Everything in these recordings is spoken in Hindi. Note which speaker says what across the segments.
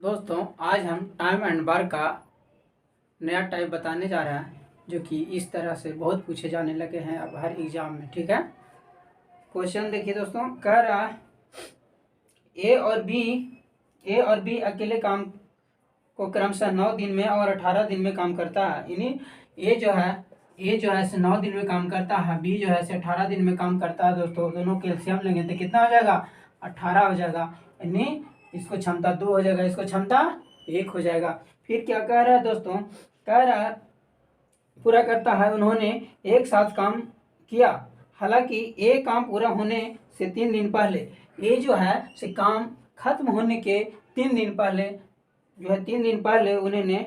Speaker 1: दोस्तों आज हम टाइम एंड वर्क का नया टाइप बताने जा रहे हैं जो कि इस तरह से बहुत पूछे जाने लगे हैं अब हर एग्जाम में। ठीक है, क्वेश्चन देखिए दोस्तों, कह रहा है ए और बी अकेले काम को क्रमशः 9 दिन में और 18 दिन में काम करता है। यानी ए जो है इसे 9 दिन में काम करता है, बी जो है इसे 18 दिन में काम करता है। दोस्तों दोनों कैल्शियम लेंगे तो कितना हो जाएगा, 18 हो जाएगा। यानी इसको क्षमता 2 हो जाएगा, इसको क्षमता 1 हो जाएगा। फिर क्या कह रहा है दोस्तों, कह रहा है पूरा करता है उन्होंने एक साथ काम किया, हालांकि ये काम पूरा होने से 3 दिन पहले, ये जो है से काम खत्म होने के 3 दिन पहले जो है 3 दिन पहले उन्होंने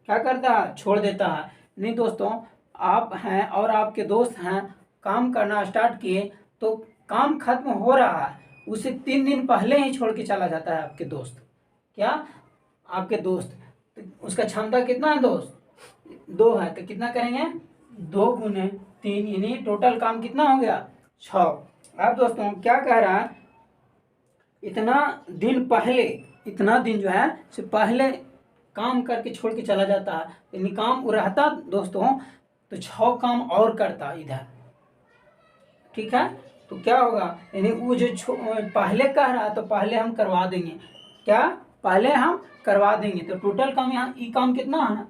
Speaker 1: क्या करता है, छोड़ देता है। नहीं दोस्तों, आप हैं और आपके दोस्त हैं, काम करना स्टार्ट किए तो काम खत्म हो रहा है, उसे 3 दिन पहले ही छोड़ के चला जाता है आपके दोस्त। क्या आपके दोस्त, तो उसका क्षमता कितना है दोस्त, 2 है। तो कितना करेंगे, 2 गुने 3, यानी टोटल काम कितना हो गया, 6। अब दोस्तों क्या कह रहा है, इतना दिन जो है से पहले काम करके छोड़ के चला जाता है, यानी काम रहता दोस्तों तो 6 काम और करता इधर। ठीक है, तो क्या होगा, यानी वो जो पहले कह रहा है तो पहले हम करवा देंगे, क्या पहले हम करवा देंगे। तो टोटल काम यहाँ ई काम कितना है,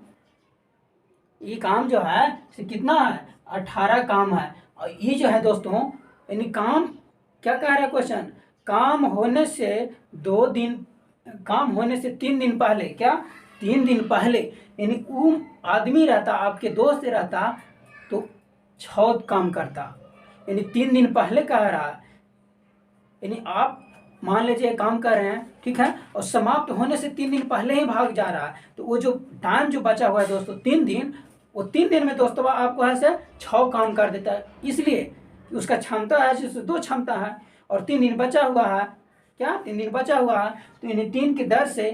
Speaker 1: ई काम जो है से कितना है, 18 काम है। और ये जो है दोस्तों यानी काम क्या कह रहा है क्वेश्चन, काम होने से 3 दिन पहले, क्या 3 दिन पहले, यानी वो आदमी रहता आपके दोस्त रहता तो 6 काम करता, यानी 3 दिन पहले कह रहा है। यानी आप मान लीजिए काम कर रहे हैं, ठीक है, और समाप्त होने से 3 दिन पहले ही भाग जा रहा है, तो वो जो टाइम जो बचा हुआ है दोस्तों 3 दिन, वो 3 दिन में दोस्तों आपको ऐसे 6 काम कर देता है, इसलिए कि उसका क्षमता है जिससे 2 क्षमता है और 3 दिन बचा हुआ है। क्या 3 दिन बचा हुआ है, तो यानी 3 की दर से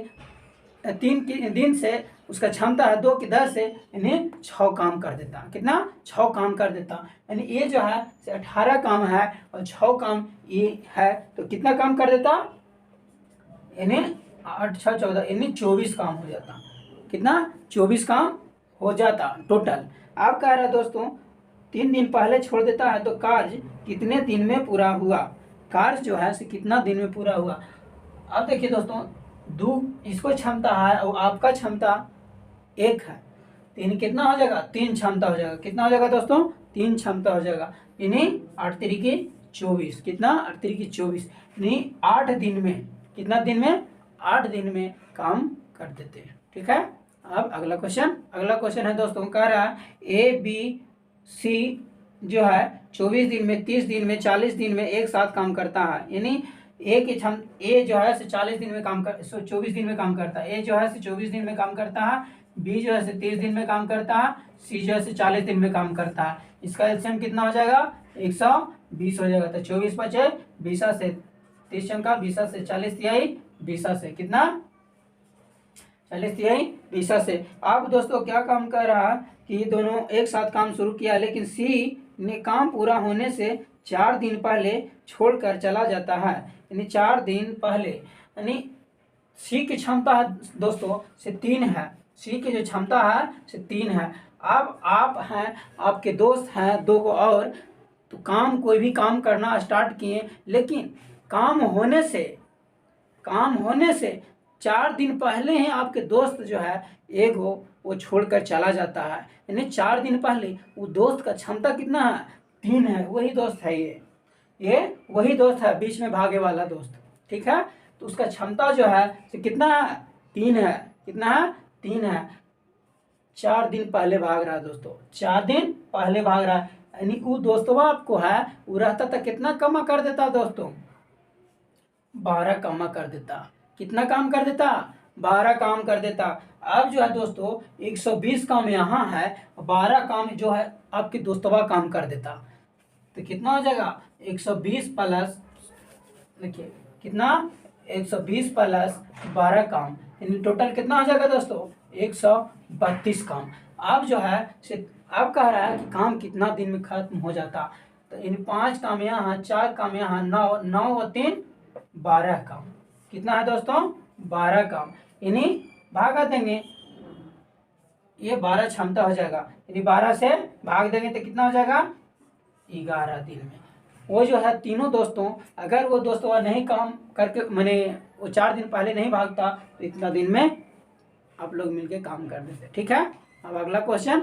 Speaker 1: 3 के दिन से उसका क्षमता है 2 की दर से, यानी 6 काम कर देता। कितना, 6 काम कर देता। यानी ये जो है 18 काम है और 6 काम ये है, तो कितना काम कर देता, यानी 8 6 14, यानी 24 काम हो जाता। कितना, 24 काम हो जाता टोटल। आप कह रहे हैं दोस्तों 3 दिन पहले छोड़ देता है तो कार्य कितने दिन में पूरा हुआ, कार्य जो है कितना दिन में पूरा हुआ। अब देखिए दोस्तों, इसको क्षमता है और आपका क्षमता 1 है, तो यानी कितना हो जाएगा, 3 क्षमता हो जाएगा। कितना हो जाएगा दोस्तों, 3 क्षमता हो जाएगा, यानी 8 तिरिकी 24। कितना, 8 तिरिकी 24, यानी 8 दिन में, कितना दिन में, 8 दिन में काम कर देते हैं। ठीक है, अब अगला क्वेश्चन है दोस्तों, कह रहा है ABC जो है 24 दिन में, 30 दिन में, 40 दिन में एक साथ काम करता है। यानी ए जो है 40 दिन में 24 दिन में काम करता है, ए जो है 24 दिन में काम करता है, बी जो है 30 दिन में काम करता है, सी जो है 40 दिन में काम करता है। इसका एलसीएम कितना हो जाएगा, 120 हो जाएगा। तो 24 बचे 20 से 30 का, 20 से 40 तिहाई 20 से, कितना 40 तिहाई 20 से। अब दोस्तों क्या काम कर रहा कि ये दोनों एक साथ काम शुरू किया, लेकिन सी ने काम पूरा होने से 4 दिन पहले छोड़कर चला जाता है, यानी 4 दिन पहले। यानी सी की क्षमता है दोस्तों से 3 है, सी की जो क्षमता है से 3 है। अब आप हैं, आपके दोस्त हैं 2 को और, तो कोई भी काम करना स्टार्ट किए, लेकिन काम होने से 4 दिन पहले ही आपके दोस्त जो है एक वो छोड़कर चला जाता है। यानी 4 दिन पहले वो दोस्त का क्षमता कितना है, 3 है। वही दोस्त है ये वही दोस्त है, बीच में भागे वाला दोस्त। ठीक है, तो उसका क्षमता जो है कितना है, 3 है। कितना है, 3 है। 4 दिन पहले भाग रहा है दोस्तों, 4 दिन पहले भाग रहा है, यानी वो दोस्तों आपको है वो रहता था, कितना कमा कर देता दोस्तों, 12 कमा कर देता। कितना काम कर देता, 12 काम कर देता। अब जो है दोस्तों 120 काम यहाँ है, 12 काम जो है आपके दोस्तवा काम कर देता, तो कितना हो जाएगा, 120 प्लस, देखिए कितना, 120 प्लस 12 काम, यानी टोटल कितना हो जाएगा दोस्तों, 132 काम। अब जो है अब कह रहा है कि काम कितना दिन में खत्म हो जाता, तो इन 5 काम यहाँ, 4 काम यहाँ, 9 और 3 12 काम। कितना है दोस्तों, 12 काम। इन्हीं भागा देंगे, ये 12 क्षमता हो जाएगा। यदि 12 से भाग देंगे तो कितना हो जाएगा 11 दिन में। वो जो है तीनों दोस्तों, अगर वो दोस्तों नहीं काम करके मैंने वो 4 दिन पहले नहीं भागता तो इतना दिन में आप लोग मिलके काम कर देते। ठीक है, अब अगला क्वेश्चन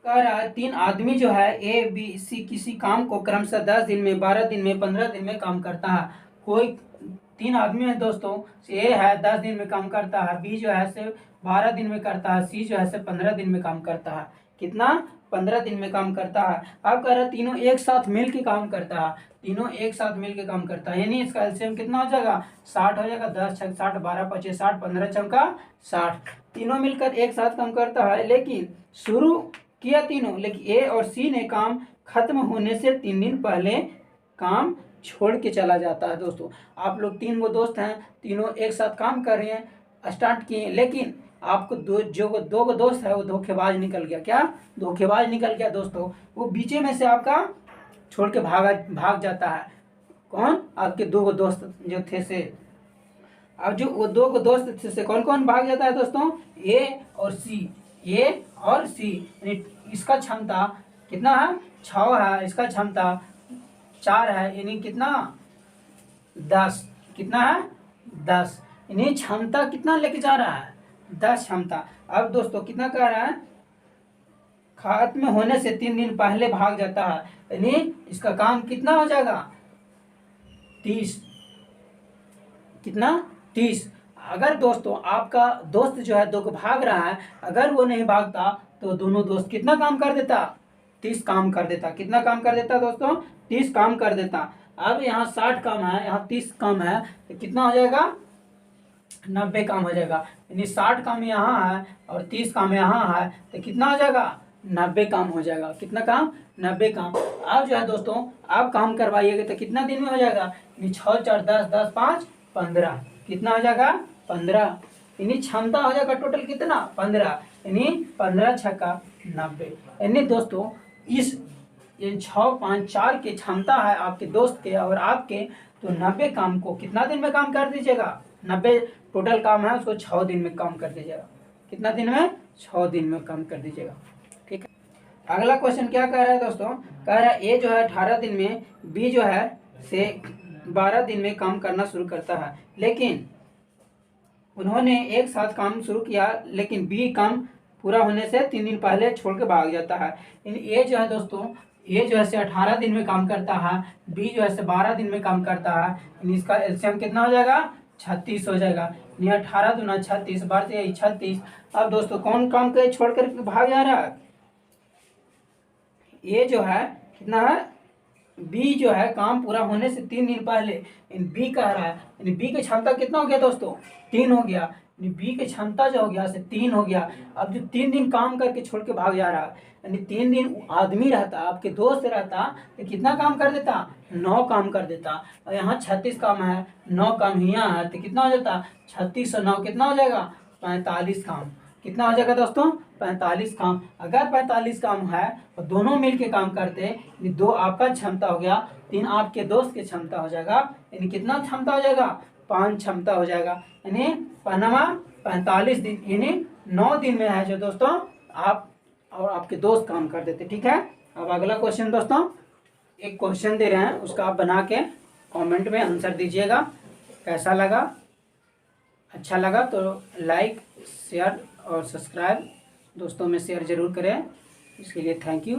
Speaker 1: कह रहा है 3 आदमी जो है ए बी सी किसी काम को क्रमशः 10 दिन में, 12 दिन में, 15 दिन में काम करता है। कोई 3 आदमी है दोस्तों, ए है 10 दिन में काम करता है, बी जो है से 12 दिन में करता है, सी जो है से 15 दिन में काम करता है। कितना 15 दिन में काम करता है। अब कह रहा है तीनों एक साथ मिल के काम करता है, तीनों एक साथ मिल के काम करता है, यानी इसका एलसीएम कितना हो जाएगा 60 हो जाएगा। 10 छक 60, 12 पचे 60, 15 चौका 60। तीनों मिलकर एक साथ काम करता है, लेकिन शुरू किया तीनों, लेकिन ए और सी ने काम खत्म होने से 3 दिन पहले काम छोड़ के चला जाता है। दोस्तों आप लोग 3 वो दोस्त हैं, तीनों एक साथ काम कर रहे हैं, स्टार्ट किए, लेकिन आपको दो गो दोस्त है वो धोखेबाज निकल गया। क्या धोखेबाज निकल गया दोस्तों, वो बीचे में से आपका छोड़ के भाग जाता है। कौन? आपके 2 गो दोस्त जो थे से। अब जो वो 2 गो दोस्त थे से कौन कौन भाग जाता है दोस्तों? ए और सी, ए और सी। इसका क्षमता कितना है 6 है, इसका क्षमता 4 है, यानी कितना 10। कितना है 10, यानी क्षमता कितना लेके जा रहा है 10 क्षमता। अब दोस्तों कितना कह रहा है खत्म होने से 3 दिन पहले भाग जाता है, यानी इसका काम कितना हो जाएगा 30। कितना 30। अगर दोस्तों आपका दोस्त जो है 2 को भाग रहा है, अगर वो नहीं भागता तो दोनों दोस्त कितना काम कर देता 30 काम कर देता। कितना काम कर देता दोस्तों 30 काम कर देता। अब यहाँ 60 काम है, यहाँ 30 काम है, तो कितना हो जाएगा 90 काम हो जाएगा। यानी 60 काम यहाँ है और 30 काम यहाँ है, तो कितना हो जाएगा 90 काम हो जाएगा। कितना काम 90 काम। अब जो है दोस्तों आप काम करवाइएगा तो कितना दिन में हो जाएगा, यानी 6 4 10 10 5 15। कितना हो जाएगा 15, यानी क्षमता हो जाएगा टोटल कितना 15, यानी 15 छक्का 90। यानी दोस्तों इस 6 5 4 की क्षमता है आपके दोस्त के और आपके, तो 90 काम को कितना दिन में काम कर दीजिएगा, 90 टोटल काम है उसको 6 दिन में काम कर दीजिएगा। कितना दिन में 6 दिन में काम कर दीजिएगा। ठीक है, अगला क्वेश्चन क्या कह रहा है दोस्तों, कह रहा है ए जो है 18 दिन में, बी जो है से 12 दिन में काम करना शुरू करता है, लेकिन उन्होंने एक साथ काम शुरू किया, लेकिन बी काम पूरा होने से 3 दिन पहले छोड़ के भाग जाता है। ए जो है दोस्तों, ए जो है से 18 दिन में काम करता है, बी जो है से 12 दिन में काम करता है, इसका एलसीएम कितना हो जाएगा 36 हो जाएगा। 18 दूना 36, 12 36। अब दोस्तों कौन काम के छोड़ कर भाग जा रहा है, ए जो है कितना है, बी जो है काम पूरा होने से 3 दिन पहले, बी कह रहा है, बी की क्षमता कितना हो गया दोस्तों 3 हो गया, बी की क्षमता जो हो गया से 3 हो गया। अब जो 3 दिन काम करके छोड़ के भाग जा रहा है, यानी 3 दिन आदमी रहता आपके दोस्त रहता तो कितना काम कर देता 9 काम कर देता। और यहाँ 36 काम है, 9 काम यहाँ है, तो कितना हो जाता 36 और 9 कितना हो जाएगा 45 काम। कितना हो जाएगा दोस्तों 45 काम। अगर 45 काम है और दोनों मिलके काम करते, यानी 2 आपका क्षमता हो गया, 3 आपके दोस्त की क्षमता हो जाएगा, यानी कितना क्षमता हो जाएगा 5 क्षमता हो जाएगा। यानी पहनामा 45 दिन, यानी 9 दिन में है जो दोस्तों आप और आपके दोस्त काम कर देते। ठीक है, अब अगला क्वेश्चन दोस्तों, एक क्वेश्चन दे रहे हैं उसका आप बना के कमेंट में आंसर दीजिएगा। कैसा लगा, अच्छा लगा तो लाइक शेयर और सब्सक्राइब दोस्तों में शेयर जरूर करें। इसके लिए थैंक यू।